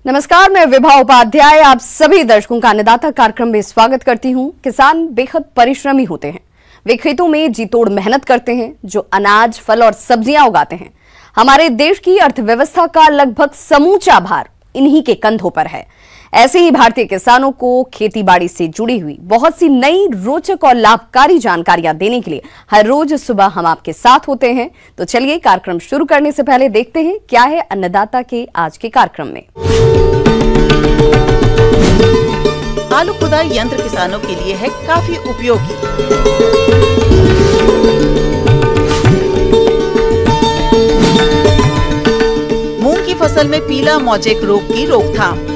नमस्कार, मैं विभा उपाध्याय आप सभी दर्शकों का अन्नदाता कार्यक्रम में स्वागत करती हूं। किसान बेहद परिश्रमी होते हैं। वे खेतों में जी तोड़ मेहनत करते हैं, जो अनाज, फल और सब्जियां उगाते हैं। हमारे देश की अर्थव्यवस्था का लगभग समूचा भार इन्हीं के कंधों पर है। ऐसे ही भारतीय किसानों को खेती बाड़ी से जुड़ी हुई बहुत सी नई, रोचक और लाभकारी जानकारियां देने के लिए हर रोज सुबह हम आपके साथ होते हैं। तो चलिए, कार्यक्रम शुरू करने से पहले देखते हैं क्या है अन्नदाता के आज के कार्यक्रम में। आलू खुदाई यंत्र किसानों के लिए है काफी उपयोगी। मूंग की फसल में पीला मोजेक रोग की रोकथाम।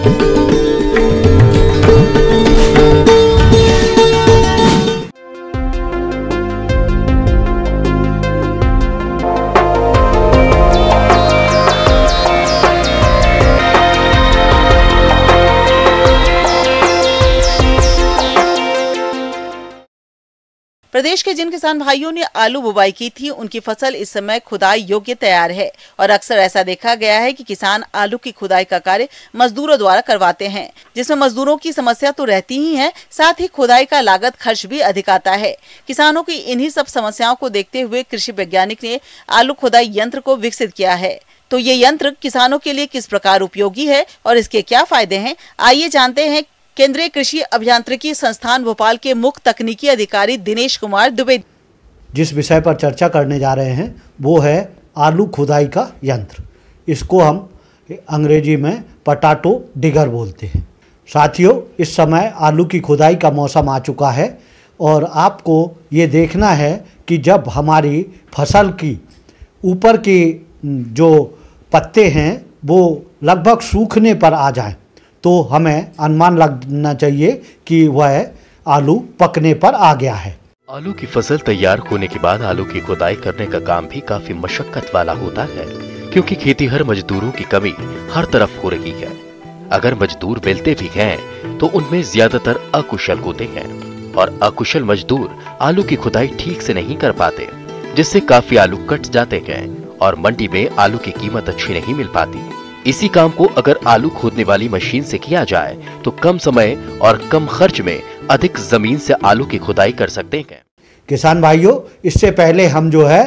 प्रदेश के जिन किसान भाइयों ने आलू बुवाई की थी, उनकी फसल इस समय खुदाई योग्य तैयार है और अक्सर ऐसा देखा गया है कि किसान आलू की खुदाई का कार्य मजदूरों द्वारा करवाते हैं, जिसमें मजदूरों की समस्या तो रहती ही है, साथ ही खुदाई का लागत खर्च भी अधिक आता है। किसानों की इन्हीं सब समस्याओं को देखते हुए कृषि वैज्ञानिक ने आलू खुदाई यंत्र को विकसित किया है। तो ये यंत्र किसानों के लिए किस प्रकार उपयोगी है और इसके क्या फायदे हैं, आइए जानते हैं केंद्रीय कृषि अभियांत्रिकी संस्थान भोपाल के मुख्य तकनीकी अधिकारी दिनेश कुमार दुबे। जिस विषय पर चर्चा करने जा रहे हैं वो है आलू खुदाई का यंत्र। इसको हम अंग्रेजी में पोटैटो डिगर बोलते हैं। साथियों, इस समय आलू की खुदाई का मौसम आ चुका है और आपको ये देखना है कि जब हमारी फसल की ऊपर की जो पत्ते हैं वो लगभग सूखने पर आ जाएं, तो हमें अनुमान लगना चाहिए कि वह आलू पकने पर आ गया है। आलू की फसल तैयार होने के बाद आलू की खुदाई करने का काम भी काफी मशक्कत वाला होता है, क्योंकि खेतीहर मजदूरों की कमी हर तरफ हो रही है। अगर मजदूर मिलते भी हैं, तो उनमें ज्यादातर अकुशल होते हैं और अकुशल मजदूर आलू की खुदाई ठीक से नहीं कर पाते, जिससे काफी आलू कट जाते हैं और मंडी में आलू की कीमत अच्छी नहीं मिल पाती। इसी काम को अगर आलू खोदने वाली मशीन से किया जाए तो कम समय और कम खर्च में अधिक जमीन से आलू की खुदाई कर सकते हैं। किसान भाइयों, इससे पहले हम जो है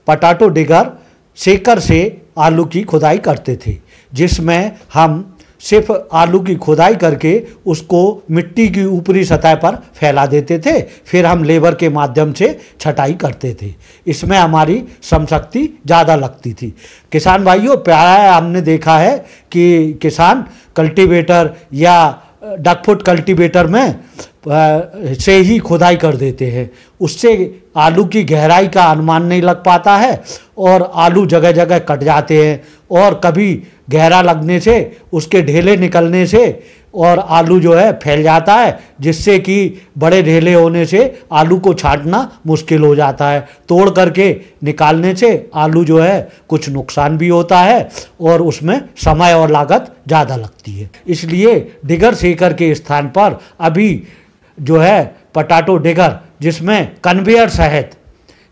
पोटैटो डिगर सेकर से आलू की खुदाई करते थे, जिसमें हम सिर्फ आलू की खुदाई करके उसको मिट्टी की ऊपरी सतह पर फैला देते थे, फिर हम लेबर के माध्यम से छटाई करते थे। इसमें हमारी श्रम शक्ति ज़्यादा लगती थी। किसान भाइयों, प्रायः हमने देखा है कि किसान कल्टीवेटर या डकफुट कल्टीवेटर में से ही खुदाई कर देते हैं। उससे आलू की गहराई का अनुमान नहीं लग पाता है और आलू जगह जगह कट जाते हैं और कभी गहरा लगने से, उसके ढेले निकलने से और आलू जो है फैल जाता है, जिससे कि बड़े ढेले होने से आलू को छांटना मुश्किल हो जाता है। तोड़ करके निकालने से आलू जो है कुछ नुकसान भी होता है और उसमें समय और लागत ज़्यादा लगती है। इसलिए डिगर सेकर के स्थान पर अभी जो है पोटैटो डिगर, जिसमें कन्वेयर सहित,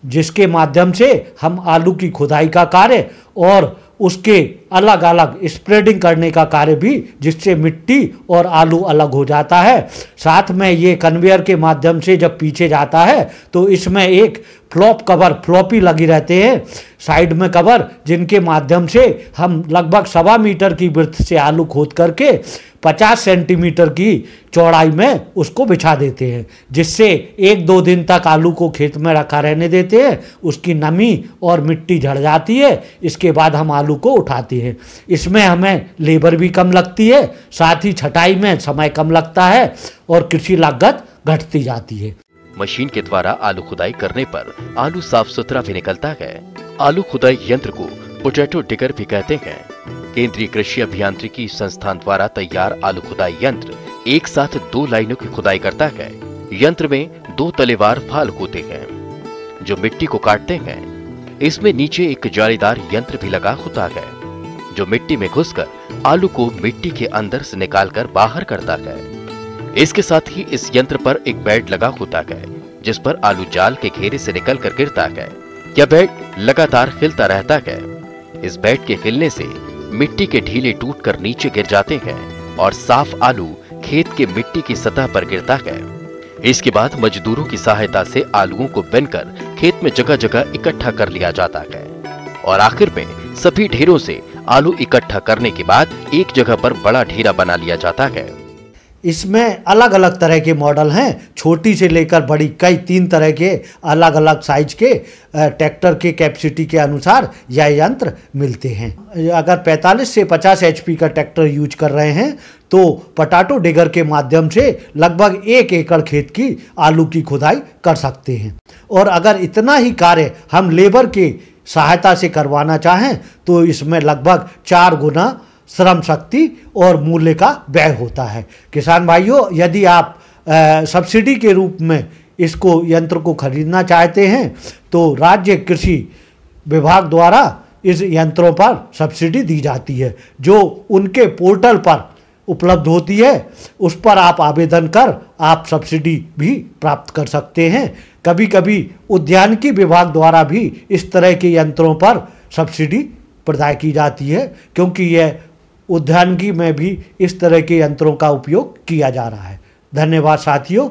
जिसके माध्यम से हम आलू की खुदाई का कार्य और उसके अलग अलग स्प्रेडिंग करने का कार्य भी, जिससे मिट्टी और आलू अलग हो जाता है। साथ में ये कन्वेयर के माध्यम से जब पीछे जाता है तो इसमें एक फ्लॉपी लगी रहते हैं साइड में कवर, जिनके माध्यम से हम लगभग 1.25 मीटर की विड्थ से आलू खोद करके 50 सेंटीमीटर की चौड़ाई में उसको बिछा देते हैं, जिससे 1-2 दिन तक आलू को खेत में रखा रहने देते हैं। उसकी नमी और मिट्टी झड़ जाती है। इसके बाद हम आलू को उठाते हैं। इसमें हमें लेबर भी कम लगती है, साथ ही छटाई में समय कम लगता है और कृषि लागत घटती जाती है। मशीन के द्वारा आलू खुदाई करने पर आलू साफ सुथरा भी निकलता है। आलू खुदाई यंत्र को पोटैटो डिगर भी कहते हैं। केंद्रीय कृषि अभियांत्रिकी संस्थान द्वारा तैयार आलू खुदाई यंत्र एक साथ 2 लाइनों की खुदाई करता है। यंत्र में 2 तलेवार फाल होते हैं जो मिट्टी को काटते हैं। इसमें नीचे एक जालीदार यंत्र भी लगा होता है जो मिट्टी में घुसकर आलू को मिट्टी के अंदर से निकालकर बाहर करता है। इसके साथ ही इस यंत्र पर एक बेड लगा होता है जिस पर आलू जाल के घेरे से निकल कर गिरता है। यह बेड लगातार हिलता रहता है। इस बेड के हिलने से मिट्टी के ढीले टूटकर नीचे गिर जाते हैं और साफ आलू खेत के मिट्टी की सतह पर गिरता है। इसके बाद मजदूरों की सहायता से आलूओं को बिनकर खेत में जगह जगह इकट्ठा कर लिया जाता है और आखिर में सभी ढेरों से आलू इकट्ठा करने के बाद एक जगह पर बड़ा ढेरा बना लिया जाता है। इसमें अलग अलग तरह के मॉडल हैं, छोटी से लेकर बड़ी, कई 3 तरह के अलग अलग साइज के ट्रैक्टर के कैपेसिटी के अनुसार यह यंत्र मिलते हैं। अगर 45 से 50 HP का ट्रैक्टर यूज कर रहे हैं तो पोटैटो डिगर के माध्यम से लगभग 1 एकड़ खेत की आलू की खुदाई कर सकते हैं। और अगर इतना ही कार्य हम लेबर की सहायता से करवाना चाहें तो इसमें लगभग 4 गुना श्रम शक्ति और मूल्य का व्यय होता है। किसान भाइयों, यदि आप सब्सिडी के रूप में इसको यंत्र को खरीदना चाहते हैं तो राज्य कृषि विभाग द्वारा इस यंत्रों पर सब्सिडी दी जाती है, जो उनके पोर्टल पर उपलब्ध होती है। उस पर आप आवेदन कर आप सब्सिडी भी प्राप्त कर सकते हैं। कभी कभी उद्यानिकी विभाग द्वारा भी इस तरह के यंत्रों पर सब्सिडी प्रदान की जाती है, क्योंकि यह उद्यानिकी में भी इस तरह के यंत्रों का उपयोग किया जा रहा है। धन्यवाद साथियों।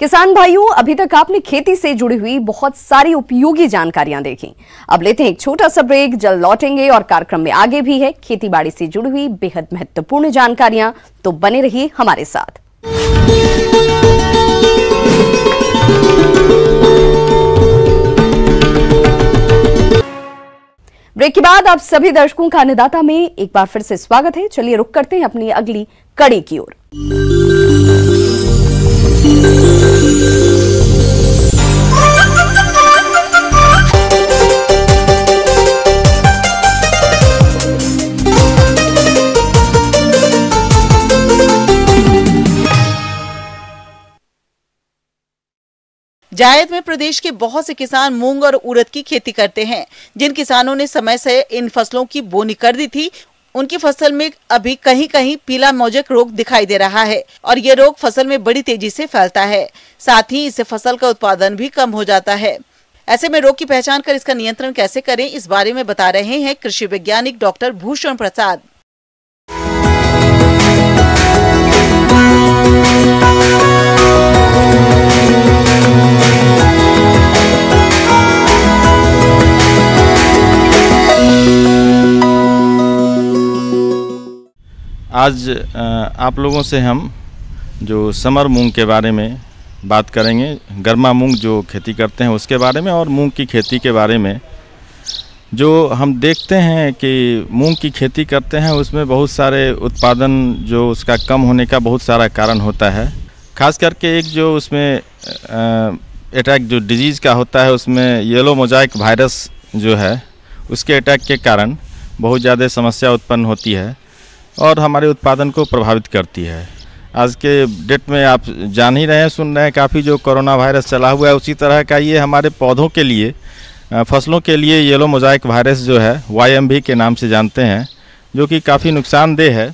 किसान भाइयों, अभी तक आपने खेती से जुड़ी हुई बहुत सारी उपयोगी जानकारियां देखी। अब लेते हैं एक छोटा सा ब्रेक, जल्द लौटेंगे और कार्यक्रम में आगे भी है खेतीबाड़ी से जुड़ी हुई बेहद महत्वपूर्ण जानकारियां, तो बने रहिए हमारे साथ। ब्रेक के बाद आप सभी दर्शकों का अन्नदाता में एक बार फिर से स्वागत है। चलिए रुक करते हैं अपनी अगली कड़ी की ओर। जायद में प्रदेश के बहुत से किसान मूंग और उड़द की खेती करते हैं। जिन किसानों ने समय से इन फसलों की बोनी कर दी थी, उनकी फसल में अभी कहीं कहीं पीला मोजेक रोग दिखाई दे रहा है और ये रोग फसल में बड़ी तेजी से फैलता है। साथ ही इससे फसल का उत्पादन भी कम हो जाता है। ऐसे में रोग की पहचान कर इसका नियंत्रण कैसे करें, इस बारे में बता रहे हैं कृषि वैज्ञानिक डॉक्टर भूषण प्रसाद। आज आप लोगों से हम जो समर मूंग के बारे में बात करेंगे, गर्मा मूंग जो खेती करते हैं उसके बारे में, और मूंग की खेती के बारे में। जो हम देखते हैं कि मूंग की खेती करते हैं उसमें बहुत सारे उत्पादन जो उसका कम होने का बहुत सारा कारण होता है। खास करके एक जो उसमें अटैक जो डिजीज़ का होता है, उसमें येलो मोजाइक वायरस जो है उसके अटैक के कारण बहुत ज़्यादा समस्या उत्पन्न होती है और हमारे उत्पादन को प्रभावित करती है। आज के डेट में आप जान ही रहे हैं, सुन रहे हैं, काफ़ी जो कोरोना वायरस चला हुआ है उसी तरह का ये हमारे पौधों के लिए, फसलों के लिए येलो मोजाइक वायरस जो है YMV के नाम से जानते हैं, जो कि काफ़ी नुकसानदेह है।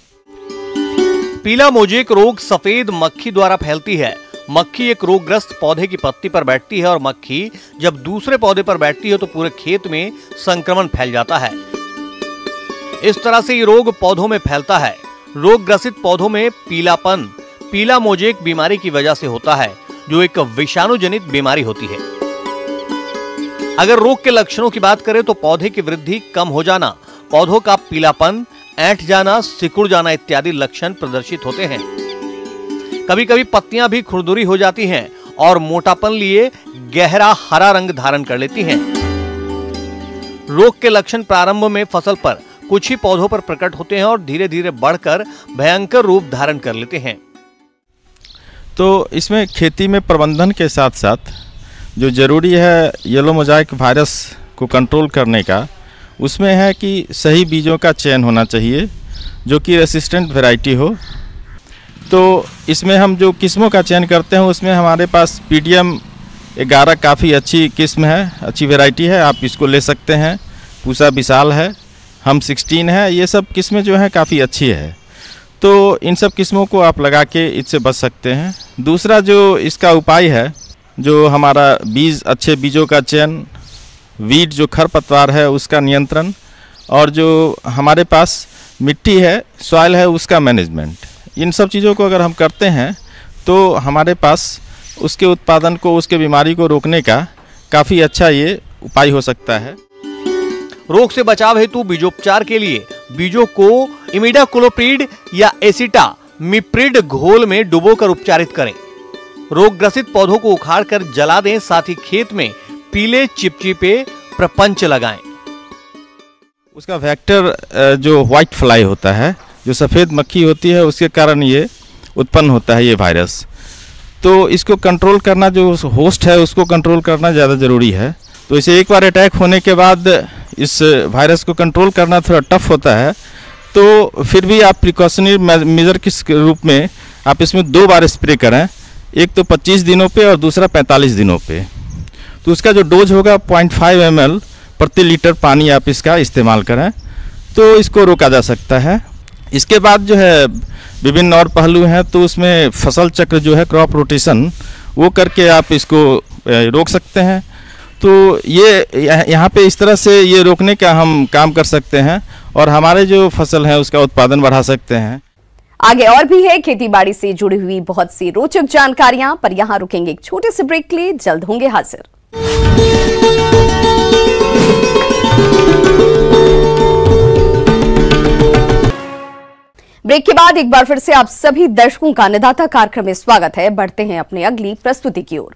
पीला मोजेक रोग सफेद मक्खी द्वारा फैलती है। मक्खी एक रोगग्रस्त पौधे की पत्ती पर बैठती है और मक्खी जब दूसरे पौधे पर बैठती है तो पूरे खेत में संक्रमण फैल जाता है। इस तरह से ये रोग पौधों में फैलता है। रोग ग्रसित पौधों में पीलापन पीला मोजेक बीमारी की वजह से होता है, जो एक विषाणु जनित बीमारी होती है। अगर रोग के लक्षणों की बात करें तो पौधे की वृद्धि कम हो जाना, पौधों का पीलापन, ऐंठ जाना, सिकुड़ जाना इत्यादि लक्षण प्रदर्शित होते हैं। कभी कभी पत्तियां भी खुरदुरी हो जाती हैं और मोटापन लिए गहरा हरा रंग धारण कर लेती हैं। रोग के लक्षण प्रारंभ में फसल पर कुछ ही पौधों पर प्रकट होते हैं और धीरे धीरे बढ़कर भयंकर रूप धारण कर लेते हैं। तो इसमें खेती में प्रबंधन के साथ साथ जो जरूरी है येलो मोजाइक वायरस को कंट्रोल करने का, उसमें है कि सही बीजों का चयन होना चाहिए जो कि रेसिस्टेंट वैरायटी हो। तो इसमें हम जो किस्मों का चयन करते हैं उसमें हमारे पास PDM 11 काफ़ी अच्छी किस्म है, अच्छी वैरायटी है, आप इसको ले सकते हैं। पूसा विशाल है, हम 16 है, ये सब किस्में जो हैं काफ़ी अच्छी है। तो इन सब किस्मों को आप लगा के इससे बच सकते हैं। दूसरा जो इसका उपाय है, जो हमारा बीज, अच्छे बीजों का चयन, वीड जो खरपतवार है उसका नियंत्रण, और जो हमारे पास मिट्टी है, सॉइल है, उसका मैनेजमेंट, इन सब चीज़ों को अगर हम करते हैं तो हमारे पास उसके उत्पादन को, उसके बीमारी को रोकने का काफ़ी अच्छा ये उपाय हो सकता है। रोग से बचाव हेतु बीजोपचार के लिए बीजों को इमिडाक्लोप्रिड या एसिटामिप्रिड घोल में डुबोकर उपचारित करें। रोग ग्रसित पौधों को उखाड़कर जला दें, साथ ही खेत में पीले चिपचिपे प्रपंच लगाएं। उसका वेक्टर जो व्हाइट फ्लाई होता है, जो सफ़ेद मक्खी होती है, उसके कारण ये उत्पन्न होता है ये वायरस। तो इसको कंट्रोल करना, जो होस्ट है उसको कंट्रोल करना ज़्यादा ज़रूरी है। तो इसे एक बार अटैक होने के बाद इस वायरस को कंट्रोल करना थोड़ा टफ होता है। तो फिर भी आप प्रिकॉशनरी मेजर के रूप में आप इसमें 2 बार स्प्रे करें, एक तो 25 दिनों पे और दूसरा 45 दिनों पे। तो उसका जो डोज होगा 0.5 ml प्रति लीटर पानी आप इसका इस्तेमाल करें तो इसको रोका जा सकता है। इसके बाद जो है विभिन्न और पहलू हैं, तो उसमें फसल चक्र जो है, क्रॉप रोटेशन, वो करके आप इसको रोक सकते हैं। तो ये यहाँ पे इस तरह से ये रोकने का हम काम कर सकते हैं और हमारे जो फसल है उसका उत्पादन बढ़ा सकते हैं। आगे और भी है खेती बाड़ी से जुड़ी हुई बहुत सी रोचक जानकारियां, पर यहां रुकेंगे एक छोटे से ब्रेक के लिए, जल्द होंगे हाजिर। ब्रेक के बाद एक बार फिर से आप सभी दर्शकों का अन्नदाता कार्यक्रम में स्वागत है। बढ़ते हैं अपनी अगली प्रस्तुति की ओर।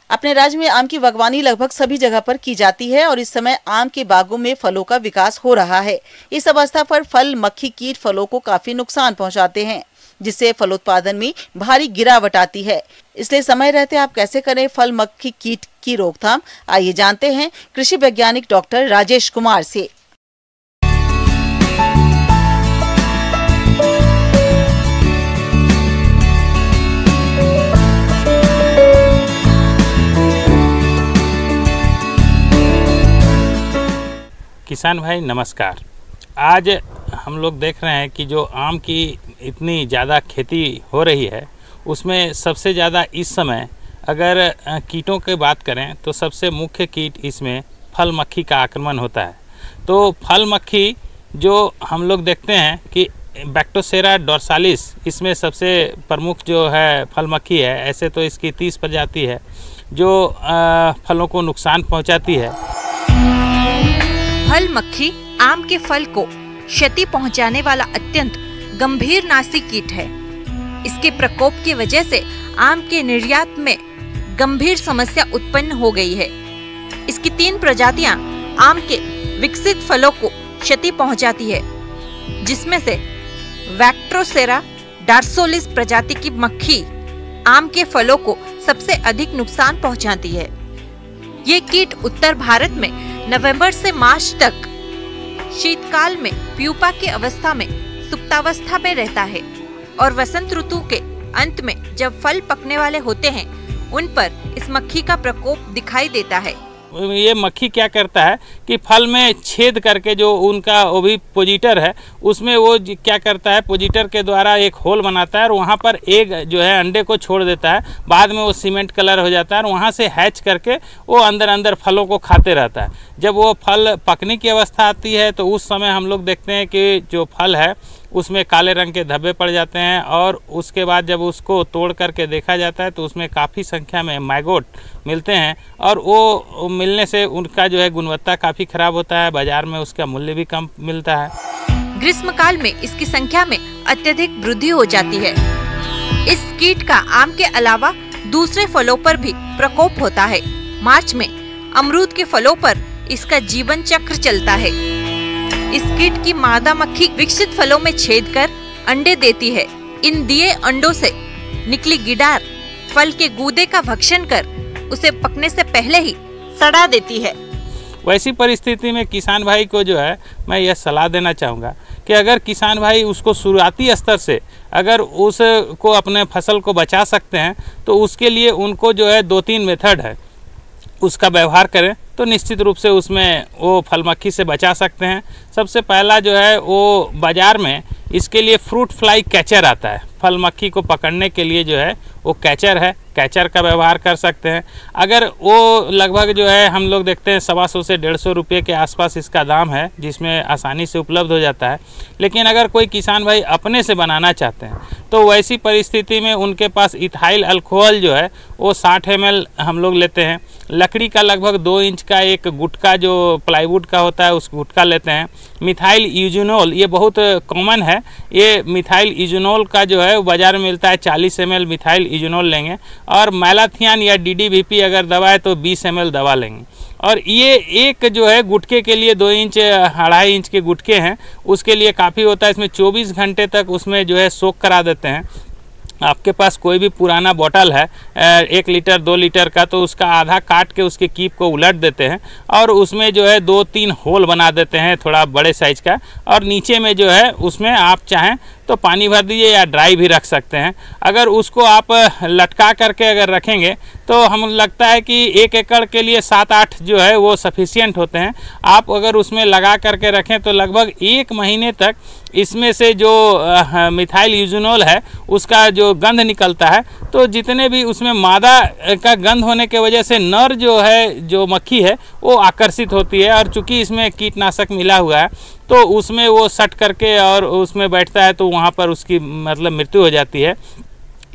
अपने राज्य में आम की बागवानी लगभग सभी जगह पर की जाती है और इस समय आम के बागों में फलों का विकास हो रहा है। इस अवस्था पर फल मक्खी कीट फलों को काफी नुकसान पहुंचाते हैं, जिससे फलोत्पादन में भारी गिरावट आती है। इसलिए समय रहते आप कैसे करें फल मक्खी कीट की रोकथाम, आइए जानते हैं कृषि वैज्ञानिक डॉक्टर राजेश कुमार से। किसान भाई नमस्कार। आज हम लोग देख रहे हैं कि जो आम की इतनी ज़्यादा खेती हो रही है, उसमें सबसे ज़्यादा इस समय अगर कीटों की बात करें तो सबसे मुख्य कीट इसमें फल मक्खी का आक्रमण होता है। तो फल मक्खी जो हम लोग देखते हैं कि बैक्टोसेरा डोर्सालिस इसमें सबसे प्रमुख जो है फल मक्खी है। ऐसे तो इसकी 30 प्रजाति है जो फलों को नुकसान पहुंचाती है। फल मक्खी आम के फल को क्षति पहुंचाने वाला अत्यंत गंभीर नासी कीट है। इसके प्रकोप की वजह से आम के निर्यात में गंभीर समस्या उत्पन्न हो गई है। इसकी 3 प्रजातियां आम के विकसित फलों को क्षति पहुंचाती है, जिसमें से बैक्टोसेरा डोर्सालिस प्रजाति की मक्खी आम के फलों को सबसे अधिक नुकसान पहुंचाती है। ये कीट उत्तर भारत में नवंबर से मार्च तक शीतकाल में प्यूपा की अवस्था में सुप्तावस्था में रहता है और वसंत ऋतु के अंत में जब फल पकने वाले होते हैं उन पर इस मक्खी का प्रकोप दिखाई देता है। ये मक्खी क्या करता है कि फल में छेद करके जो उनका ओविपोजिटर है उसमें वो क्या करता है, पोजिटर के द्वारा एक होल बनाता है और वहाँ पर एक जो है अंडे को छोड़ देता है। बाद में वो सीमेंट कलर हो जाता है और वहाँ से हैच करके वो अंदर अंदर फलों को खाते रहता है। जब वो फल पकने की अवस्था आती है तो उस समय हम लोग देखते हैं कि जो फल है उसमें काले रंग के धब्बे पड़ जाते हैं और उसके बाद जब उसको तोड़ करके देखा जाता है तो उसमें काफ़ी संख्या में मैगोट मिलते हैं और वो मिलने से उनका जो है गुणवत्ता काफ़ी खराब होता है, बाजार में उसका मूल्य भी कम मिलता है। ग्रीष्म काल में इसकी संख्या में अत्यधिक वृद्धि हो जाती है। इस कीट का आम के अलावा दूसरे फलों पर भी प्रकोप होता है। मार्च में अमरूद के फलों पर इसका जीवन चक्र चलता है। इस कीट की मादा मक्खी विकसित फलों में छेद कर अंडे देती है। इन दिए अंडों से निकली गिडार फल के गूदे का भक्षण कर उसे पकने से पहले ही सड़ा देती है। वैसी परिस्थिति में किसान भाई को जो है मैं यह सलाह देना चाहूँगा कि अगर किसान भाई उसको शुरुआती स्तर से अगर उसको अपने फसल को बचा सकते हैं तो उसके लिए उनको जो है 2-3 मेथड है। उसका व्यवहार करें तो निश्चित रूप से उसमें वो फल मक्खी से बचा सकते हैं। सबसे पहला जो है वो बाज़ार में इसके लिए फ्रूट फ्लाई कैचर आता है। फल मक्खी को पकड़ने के लिए जो है वो कैचर है, कैचर का व्यवहार कर सकते हैं। अगर वो लगभग जो है हम लोग देखते हैं 125 से 150 रुपये के आसपास इसका दाम है, जिसमें आसानी से उपलब्ध हो जाता है। लेकिन अगर कोई किसान भाई अपने से बनाना चाहते हैं तो वैसी परिस्थिति में उनके पास इथाइल अल्कोहल जो है वो 60 ml हम लोग लेते हैं। लकड़ी का लगभग 2 इंच का एक गुटका जो प्लाईवुड का होता है उस गुटका लेते हैं। मिथाइल यूजोनोल ये बहुत कॉमन है, ये मिथाइल यूजोनोल का जो है बाज़ार में मिलता है 40 ml मिथाइल यूजोनोल लेंगे। और मैलाथियन या DDBP अगर दवा है तो 20 ml दवा लेंगे। और ये एक जो है गुटके के लिए 2 इंच 2.5 इंच के गुटके हैं, उसके लिए काफ़ी होता है। इसमें 24 घंटे तक उसमें जो है सोख करा देते हैं। आपके पास कोई भी पुराना बोतल है 1 लीटर 2 लीटर का, तो उसका आधा काट के उसके कीप को उलट देते हैं और उसमें जो है 2-3 होल बना देते हैं थोड़ा बड़े साइज का, और नीचे में जो है उसमें आप चाहें तो पानी भर दीजिए या ड्राई भी रख सकते हैं। अगर उसको आप लटका करके अगर रखेंगे तो हम लगता है कि 1 एकड़ के लिए 7-8 जो है वो सफिशिएंट होते हैं। आप अगर उसमें लगा करके रखें तो लगभग 1 महीने तक इसमें से जो मिथाइल यूजोनोल है उसका जो गंध निकलता है, तो जितने भी उसमें मादा का गंध होने के वजह से नर जो है जो मक्खी है वो आकर्षित होती है। और चूंकि इसमें कीटनाशक मिला हुआ है तो उसमें वो सट करके और उसमें बैठता है, तो वहाँ पर उसकी मतलब मृत्यु हो जाती है।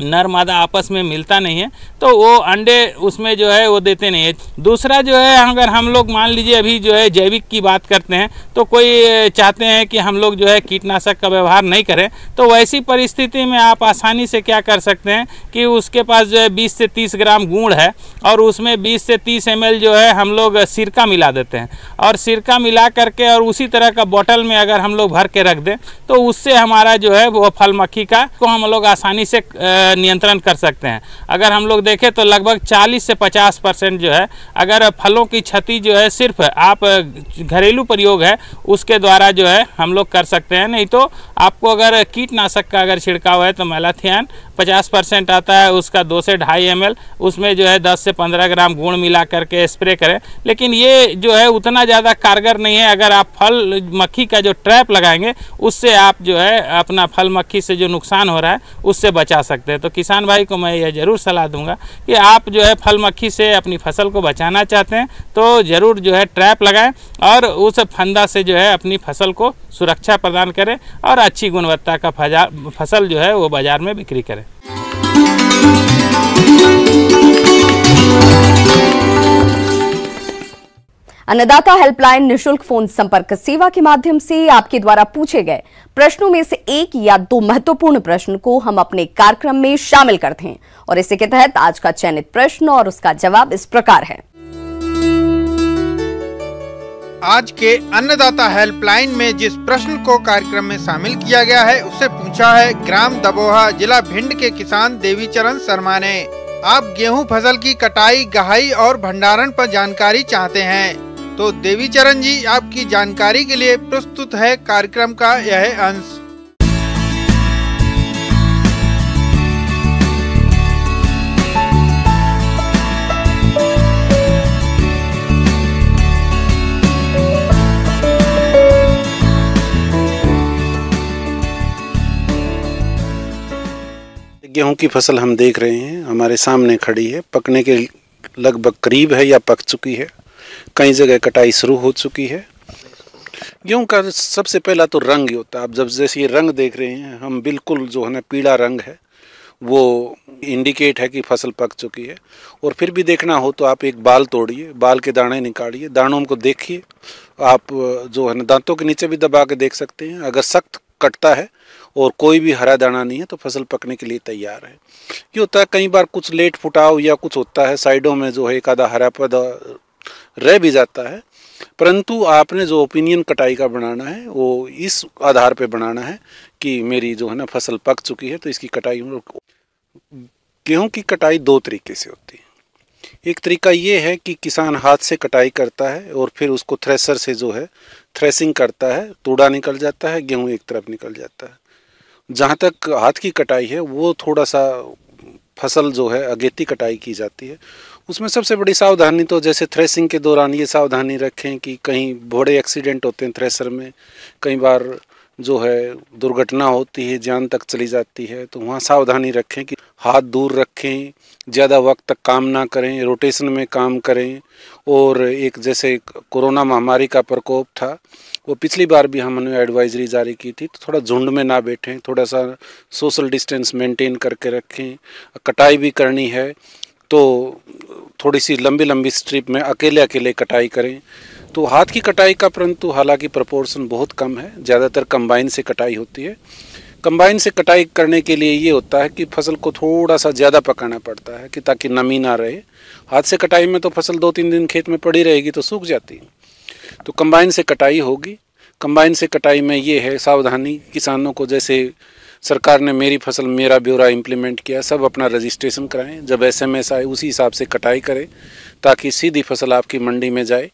नर मादा आपस में मिलता नहीं है तो वो अंडे उसमें जो है वो देते नहीं है। दूसरा जो है अगर हम लोग मान लीजिए अभी जो है जैविक की बात करते हैं तो कोई चाहते हैं कि हम लोग जो है कीटनाशक का व्यवहार नहीं करें, तो वैसी परिस्थिति में आप आसानी से क्या कर सकते हैं कि उसके पास जो है 20 से 30 ग्राम गुड़ है और उसमें 20 से 30 ml जो है हम लोग सिरका मिला देते हैं। और सिरका मिला करके और उसी तरह का बोतल में अगर हम लोग भर के रख दें तो उससे हमारा जो है वो फल मक्खी का को हम लोग आसानी से नियंत्रण कर सकते हैं। अगर हम लोग देखें तो लगभग 40 से 50% जो है अगर फलों की क्षति जो है सिर्फ आप घरेलू प्रयोग है उसके द्वारा जो है हम लोग कर सकते हैं। नहीं तो आपको अगर कीटनाशक का अगर छिड़काव है तो मैलाथियन 50% आता है, उसका 2 से 2.5 ml उसमें जो है 10 से 15 ग्राम गुड़ मिला करके स्प्रे करें। लेकिन ये जो है उतना ज़्यादा कारगर नहीं है। अगर आप फल मक्खी का जो ट्रैप लगाएंगे उससे आप जो है अपना फल मक्खी से जो नुकसान हो रहा है उससे बचा सकते हैं। तो किसान भाई को मैं यह ज़रूर सलाह दूंगा कि आप जो है फल मक्खी से अपनी फसल को बचाना चाहते हैं तो ज़रूर जो है ट्रैप लगाएं और उस फंदा से जो है अपनी फसल को सुरक्षा प्रदान करें और अच्छी गुणवत्ता का फसल जो है वो बाज़ार में बिक्री करें। अन्नदाता हेल्पलाइन निशुल्क फोन संपर्क सेवा के माध्यम से आपके द्वारा पूछे गए प्रश्नों में से 1 या 2 महत्वपूर्ण प्रश्न को हम अपने कार्यक्रम में शामिल करते हैं और इसी के तहत आज का चयनित प्रश्न और उसका जवाब इस प्रकार है। आज के अन्नदाता हेल्पलाइन में जिस प्रश्न को कार्यक्रम में शामिल किया गया है उसे पूछा है ग्राम दबोहा जिला भिंड के किसान देवीचरण शर्मा ने। आप गेहूं फसल की कटाई, गहाई और भंडारण पर जानकारी चाहते हैं तो देवीचरण जी आपकी जानकारी के लिए प्रस्तुत है कार्यक्रम का यह अंश। गेहूं की फसल हम देख रहे हैं, हमारे सामने खड़ी है, पकने के लगभग करीब है या पक चुकी है। कई जगह कटाई शुरू हो चुकी है। गेहूं का सबसे पहला तो रंग होता है। आप जब जैसे ये रंग देख रहे हैं हम बिल्कुल जो है ना पीला रंग है वो इंडिकेट है कि फसल पक चुकी है। और फिर भी देखना हो तो आप एक बाल तोड़िए, बाल के दाने निकालिए, दानों को देखिए। आप जो है ना दांतों के नीचे भी दबा के देख सकते हैं। अगर सख्त कटता है और कोई भी हरा दाना नहीं है तो फसल पकने के लिए तैयार है। ये होता है कई बार कुछ लेट फुटाव या कुछ होता है, साइडों में जो है एक आधा हरा पौधा रह भी जाता है। परंतु आपने जो ओपिनियन कटाई का बनाना है वो इस आधार पे बनाना है कि मेरी जो है ना फसल पक चुकी है तो इसकी कटाई। गेहूं की कटाई 2 तरीके से होती है। एक तरीका ये है कि किसान हाथ से कटाई करता है और फिर उसको थ्रेसर से जो है थ्रेसिंग करता है, तूड़ा निकल जाता है, गेहूं एक तरफ निकल जाता है। जहाँ तक हाथ की कटाई है वो थोड़ा सा फसल जो है अगेती कटाई की जाती है उसमें सबसे बड़ी सावधानी तो जैसे थ्रेसिंग के दौरान ये सावधानी रखें कि कहीं बड़े एक्सीडेंट होते हैं थ्रेसर में, कई बार जो है दुर्घटना होती है, जान तक चली जाती है, तो वहाँ सावधानी रखें कि हाथ दूर रखें, ज़्यादा वक्त तक काम ना करें, रोटेशन में काम करें। और एक जैसे कोरोना महामारी का प्रकोप था, वो पिछली बार भी हमने एडवाइजरी जारी की थी, तो थोड़ा झुंड में ना बैठें, थोड़ा सा सोशल डिस्टेंस मेंटेन करके रखें। कटाई भी करनी है तो थोड़ी सी लंबी लंबी स्ट्रिप में अकेले अकेले कटाई करें। तो हाथ की कटाई का परंतु हालांकि प्रोपोर्शन बहुत कम है, ज़्यादातर कंबाइन से कटाई होती है। कंबाइन से कटाई करने के लिए ये होता है कि फसल को थोड़ा सा ज़्यादा पकाना पड़ता है कि ताकि नमी ना रहे। हाथ से कटाई में तो फसल 2-3 दिन खेत में पड़ी रहेगी तो सूख जाती है, तो कंबाइन से कटाई होगी। कंबाइन से कटाई में ये है सावधानी किसानों को, जैसे सरकार ने मेरी फसल मेरा ब्यौरा इम्प्लीमेंट किया, सब अपना रजिस्ट्रेशन कराएं, जब SMS आए उसी हिसाब से कटाई करें ताकि सीधी फसल आपकी मंडी में जाए।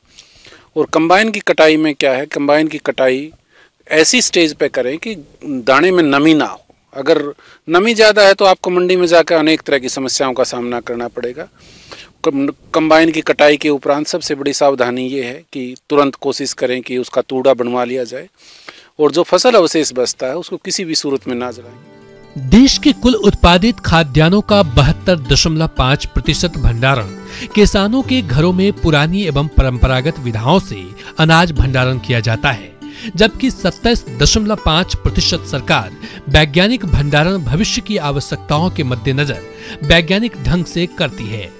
और कंबाइन की कटाई में क्या है, कंबाइन की कटाई ऐसी स्टेज पे करें कि दाने में नमी ना हो। अगर नमी ज़्यादा है तो आपको मंडी में जाकर अनेक तरह की समस्याओं का सामना करना पड़ेगा। कंबाइन की कटाई के उपरांत सबसे बड़ी सावधानी ये है कि तुरंत कोशिश करें कि उसका तूड़ा बनवा लिया जाए और जो फसल अवशेष बचता है उसको किसी भी सूरत में ना जलाएं। देश के कुल उत्पादित खाद्यान्नों का 72.5% भंडारण किसानों के घरों में पुरानी एवं परंपरागत विधाओं से अनाज भंडारण किया जाता है, जबकि 27.5% सरकार वैज्ञानिक भंडारण भविष्य की आवश्यकताओं के मद्देनजर वैज्ञानिक ढंग से करती है।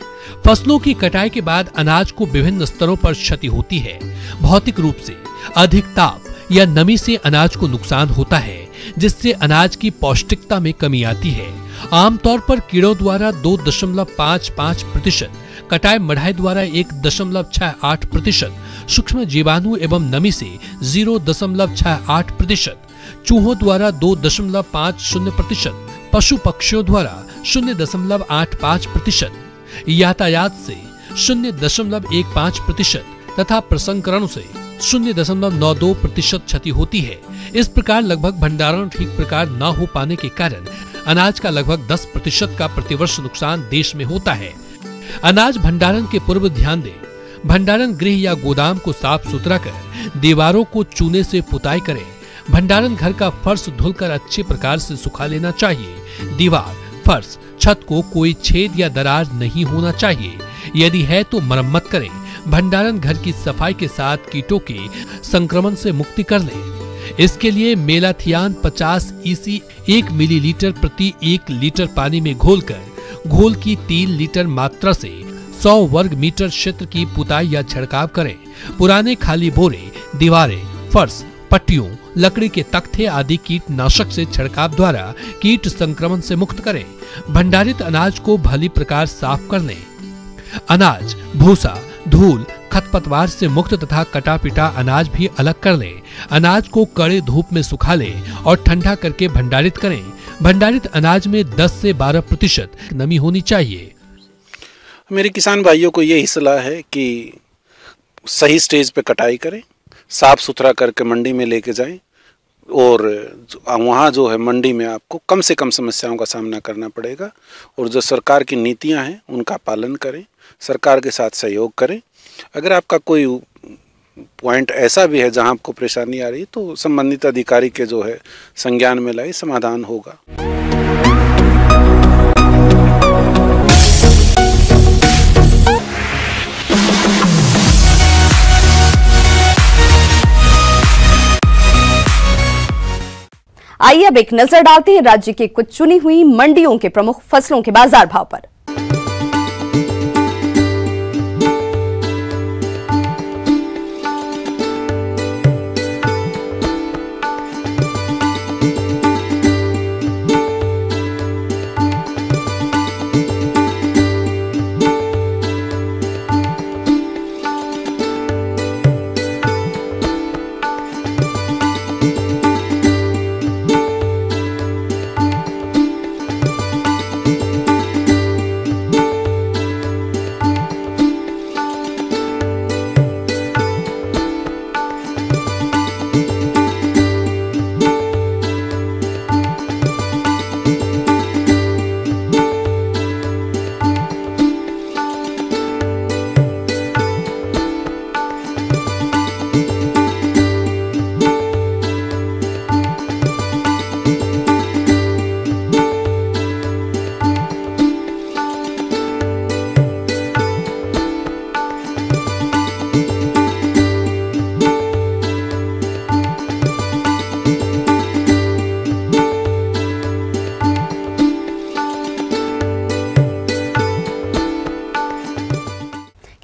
फसलों की कटाई के बाद अनाज को विभिन्न स्तरों पर क्षति होती है। भौतिक रूप से अधिक ताप या नमी से अनाज को नुकसान होता है, जिससे अनाज की पौष्टिकता में कमी आती है। आमतौर पर कीड़ों द्वारा 2.55%, कटाई मढ़ाई द्वारा 1.68%, सूक्ष्म जीवाणु एवं नमी से 0.68%, चूहों द्वारा 2.50%, पशु पक्षियों द्वारा 0.85%, यातायात से 0.15% तथा प्रसंस्करण से 0.92% क्षति होती है। इस प्रकार लगभग भंडारण ठीक प्रकार न हो पाने के कारण अनाज का लगभग 10% का प्रतिवर्ष नुकसान देश में होता है। अनाज भंडारण के पूर्व ध्यान दें। भंडारण गृह या गोदाम को साफ सुथरा कर दीवारों को चूने से पुताई करें। भंडारण घर का फर्श धुलकर अच्छे प्रकार से सुखा लेना चाहिए। दीवार, फर्श, छत को कोई छेद या दरार नहीं होना चाहिए। यदि है तो मरम्मत करें। भंडारण घर की सफाई के साथ कीटों के संक्रमण से मुक्ति कर लें। इसके लिए मेलाथियान 50 EC 1 मिलीलीटर प्रति 1 लीटर पानी में घोलकर घोल की 3 लीटर मात्रा से 100 वर्ग मीटर क्षेत्र की पुताई या छिड़काव करें। पुराने खाली बोरे, दीवारें, फर्श, पट्टियों, लकड़ी के तख्ते आदि कीटनाशक से छिड़काव द्वारा कीट संक्रमण से मुक्त करें। भंडारित अनाज को भली प्रकार साफ कर लें। अनाज, भूसा, धूल, खरपतवार से मुक्त तथा कटा पिटा अनाज भी अलग कर लें। अनाज को कड़े धूप में सुखा लें और ठंडा करके भंडारित करें। भंडारित अनाज में 10 से 12% नमी होनी चाहिए। मेरे किसान भाइयों को यही सलाह है कि सही स्टेज पे कटाई करें, साफ सुथरा करके मंडी में लेके जाएं और वहाँ जो है मंडी में आपको कम से कम समस्याओं का सामना करना पड़ेगा। और जो सरकार की नीतियाँ हैं उनका पालन करें, सरकार के साथ सहयोग करें। अगर आपका कोई पॉइंट ऐसा भी है जहां आपको परेशानी आ रही है तो संबंधित अधिकारी के जो है संज्ञान में लाई, समाधान होगा। आइए अब एक नजर डालते हैं राज्य के कुछ चुनी हुई मंडियों के प्रमुख फसलों के बाजार भाव पर।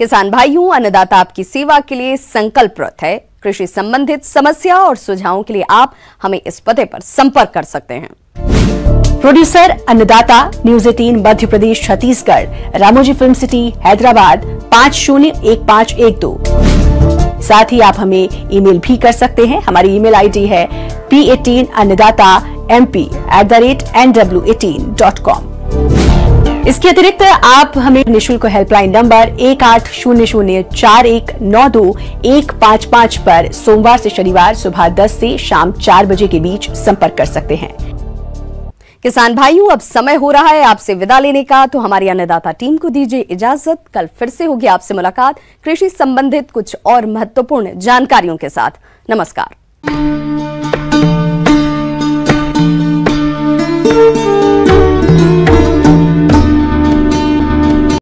किसान भाइयों, अन्नदाता आपकी सेवा के लिए संकल्परत है। कृषि संबंधित समस्या और सुझावों के लिए आप हमें इस पते पर संपर्क कर सकते हैं। प्रोड्यूसर अन्नदाता, news 18 Madhya Pradesh Chhattisgarh, Ramoji film city, Hyderabad 501512। साथ ही आप हमें ईमेल भी कर सकते हैं। हमारी ईमेल आईडी है p18annadatamp@nw18.com। इसके अतिरिक्त आप हमें निःशुल्क हेल्पलाइन नंबर 18004192-155 पर सोमवार से शनिवार सुबह 10 से शाम 4 बजे के बीच संपर्क कर सकते हैं। किसान भाइयों, अब समय हो रहा है आपसे विदा लेने का, तो हमारी अन्नदाता टीम को दीजिए इजाजत। कल फिर से होगी आपसे मुलाकात कृषि संबंधित कुछ और महत्वपूर्ण जानकारियों के साथ। नमस्कार।